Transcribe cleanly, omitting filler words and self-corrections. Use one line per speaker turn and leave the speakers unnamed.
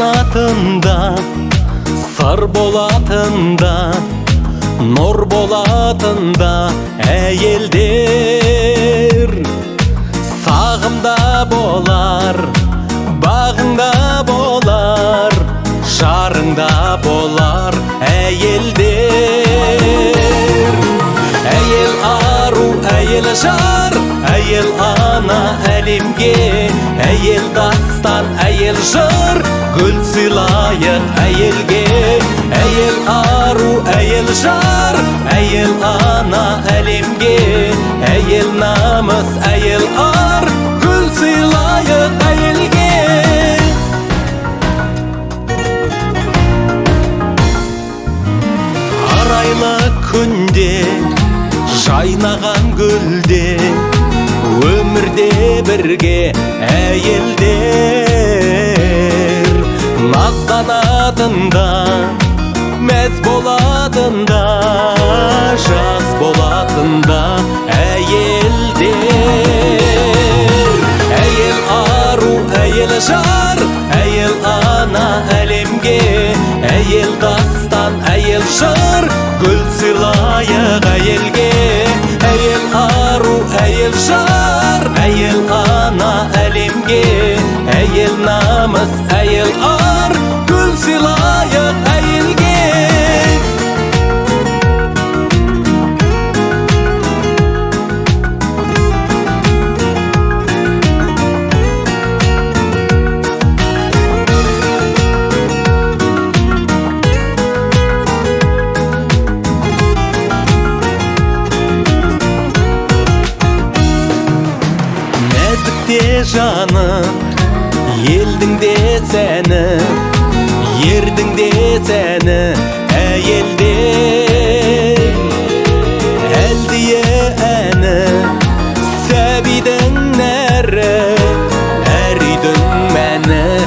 жанатында сыр болатында, нұр болатында әйелдер. Сағымда болар, бағыңда болар, жарыңда болар әйелдер. Әйел ару, әйел жар, әйел ана әлемге, әйел дастан, әйел жыр, гүл сыйлайық әйелге. Әйел ару, әйел жар, әйел ана әлемге, әйел намыс, әйел ар, гүл сыйлайық әйелге. Арайлы күнде, жайнаған гүлде, өмірде бірге әйелдер. Назданатында, мәз болатында, жас болатында әйелдер. Әйел ару, әйел жар, әйел ана әлемге, әйел дастан, әйел жыр, гүл сыйлайық әйелге. Әйел ару, әйел жар, әйел ана әлемге, әйел намыс, әйел ар, гүл сыйлайық әйелге. Нәзікте жаны, елдің де сәні, ердің де сәні әйел